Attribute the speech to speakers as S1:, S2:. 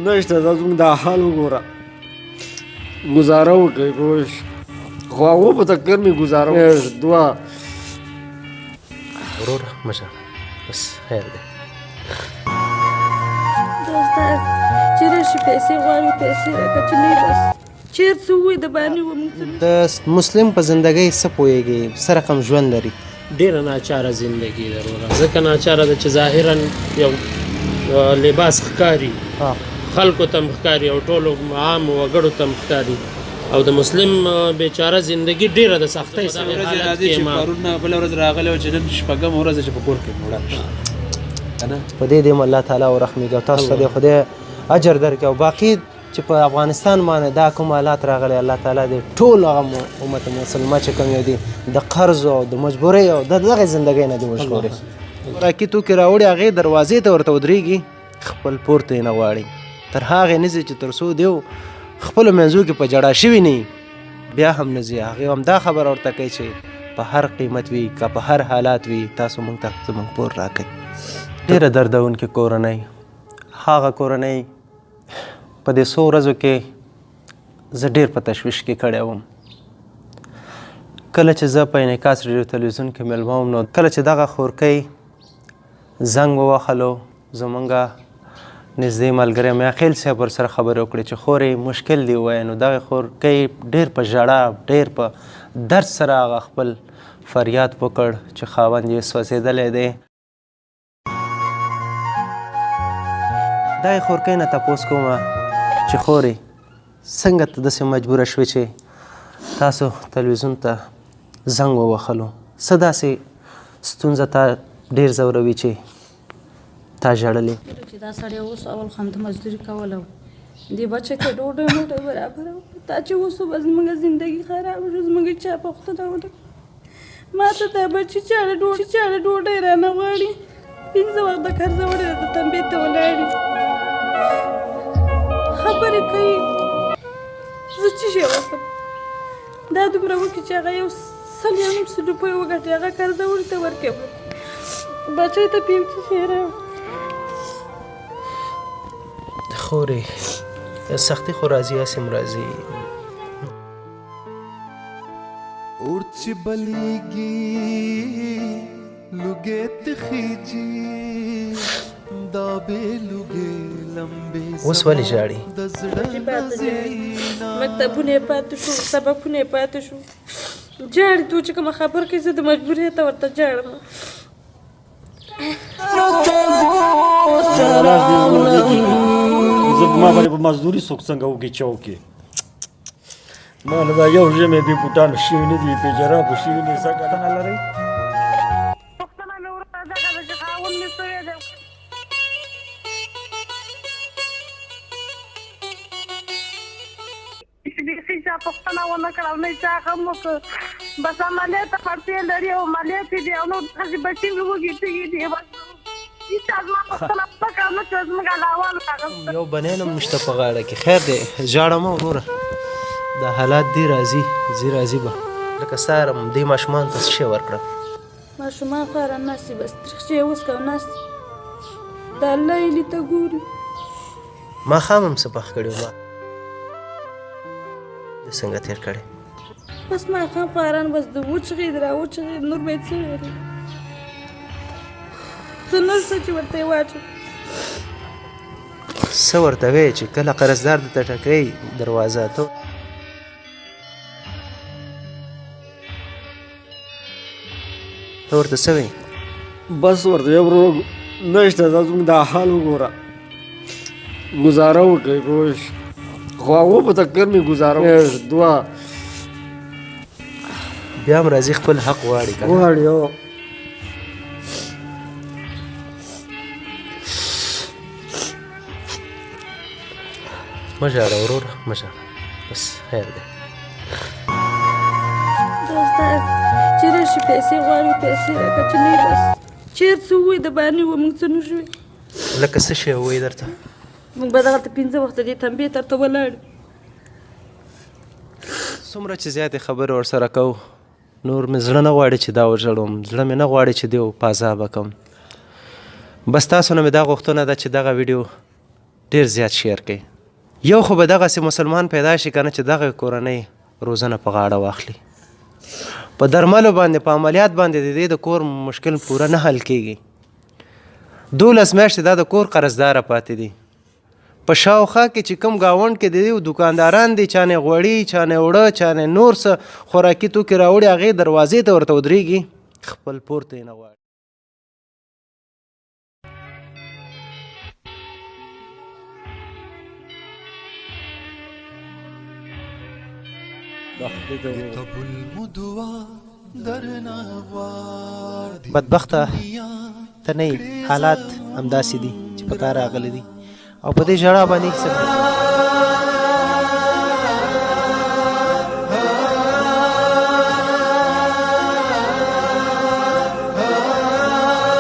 S1: نشته دا زموږ دا حال وګوره ګزاره وکړئ پوه خو هغو په تکر مې ګزاره دوه
S2: وروره مه ژاړه بس خیر دی
S3: دوسته چې راشي پیسې غواړي پیسې راکړه چې نه بس چېر څه ووایي د باندې وموږ
S2: د مسلم په زندګۍ څه پوهېږي څه رقم ژوند لري
S4: ډېره ناچاره زندګي ده وروره ځکه ناچاره ده چې ظاهرا یو لباس ښکاري خلکو ته هم ښکاري او ټولو عام وګړو ته هم ښکاري او د مسلم بیچاره زندګي ډېره د سختۍ سره
S5: ورځې راځي چې پرون بله ورځ راغلی و چې نن شپږمه ورځ چې په کور کې مړه شي که نه
S2: په دې دې الله تعالی ورحمېږي او تاسو ته دې خدای اجر درکړي او باقي چې په افغانستان باندې دا کوم حالات راغلی الله تعالی دې ټول هغه امت مسلمه چې کوم یو دي د قرض او د مجبورۍ او د دغې زندګۍ نه دې وژغوري خوراکي توکي راوړي هغې دروازې ته ورته ودرېږي خپل پور ته یې نه غواړي تر هغې نه ځي چې تر څو دیو خپلو منځو کې په جړا شوي نه بیا هم نه ځي هغې هم دا خبره ورته کوي چې په هر قیمت وي که په هر حالات وي تاسو موږ ته زموږ پور راکړئ ډېره دردونکې کورنۍ هغه کورنۍ په دې څو ورځو کې زه ډېر په تشویش کې کړی وم کله چې زه په انعکاس ریډیو تلویزیون کې میلمه وم نو کله چې دغه خورکۍ زنګ ووهلو زمونږ نږدې ملګری میاخیل صاحب ورسره خبرې وکړې چې خورې مشکل دی ووایه نو دغې خورکۍ ډېر په ژړا ډېر په درد سره هغه خپل فریاد وکړ چې خاوند یې سوځېدلی دی دغې خورکۍ نه تپوس کومه چې خورې څنګه ته داسې مجبوره شوې چې تاسو تلویزیون ته زنګ ووهلو څه داسې ستونزه تا ډېر ځوروي چې تا ژړلې
S3: چې دا سړی اوس اول خو همدا مزدوري کوله دې بچه ته ډوډۍ موټۍ برابره وکړه تا چې اوس به زموږ زندګي خرابه شو زموږ چا پوښتنه وکړه ما ته دا بچي چاړه ډوډۍ رانه غواړي 5 وخته قرضه وړې ده د تنبې ته ولاړې خبرې کوي زه څه شی وکړم دا دومره وکړي چې هغه 100 روپۍ وګټي هغه قرضه وړي ته ورکړم بچی ته پیم څه شی راوړه
S2: خورې سختي خو راځي هسې هم راځي
S6: اور چې بلیږي لوګې تخیجي دا بې لوګې لمبې
S2: اوس ولې ژاړي
S6: د زړه
S3: مکتبونه یې پاتې شو سبقونه یې پاتې شو جاړي تو چې کومه خبر کوي زه د مجبورۍ ته ورته جاړم
S1: ما باندې په مزدوري څوک څنګه وکړي چوکې ما نه دا یو ژمی بې بوټانو شوي نه دي بې جرابو شوي نه څه کتنه لرئ
S7: پوښتنه مې ورته دغه ده چې خاوند مې سوی دی بیخي چا پوښتنه ونه کړه او نه یې چا هم وکړ بس عملیات ته خرڅې لري او عملیات یې دي او نو داسې بچي مې وږي تږي دي بس
S2: یو بنین هم نشته په غاړه کې خیر دی ژاړه مه وروره دا حالات دی راځي ځي راځي به لکه سهار هم دې ماشومانو ته څه شی ورکړه
S3: ماشومان خو را ناستي بس ترخچې یې وڅکه او ناستي د الله هیلې ته ګوري
S2: ماښام هم څه پخ کړي و ما د څنګه تېر کړی
S3: بس ماښام خو اران بس د وچغېد را وچغېد نور به یې څه لري څه نشته چې ورته یې واچوم
S2: څه ورته وایې چې کله قرضدار درته ټکوي دروازه ته ورته څه وایې
S1: بس ورته یو ورو نشته دا زموږ دا حال وګوره ګزاره وکړئ پوه خو هغو په تکر مې ګزاره دوه
S2: بیا هم راځي خپل حق غواړي که
S1: غواړي او
S2: مه ژاړه وروره مه ژاړه بس خیر دی
S3: دوسته چې راشي پیسې غواړي پیسې راکړه چې نه بس چېر څه ووایي د باندې وموږ څه نه شوي
S2: لکه څه شی ووایي درته
S3: موږ به دغلته 5 وخته دې تنبې ته ورته ولاړ
S2: څومره چې زیاتې خبرې ورسره کوو نور مې زړه نه غواړي چې دا وژړوم زړه مې نه غواړي چې دیو په عذابه کړم بس تاسو نه مې دا غوښتنه ده چې دغه ویډیو ډېر زیات شیر کوي. یو خو به دغسې مسلمان پیدا شي که نه چې دغه کورنۍ روزنه په غاړه واخلي. په درملو باندې په عملیات باندې د دې د کور مشکل پوره نه حل کیږي. 12 میاشتې دا د کور قرضداره پاتې دي. په شاوخوا کې چې کوم ګاونډ کې د دې دوکانداران دي چا نه غوړي چا نه اوړه چا نه نور څه خوراکي توکي راوړي هغې دروازې ته ورته ودرېږي خپل پورته یې نه غواړي. بدبخته ته نه حالات همداسې دي چې په تا راغلي دي او په دې ژړا باندې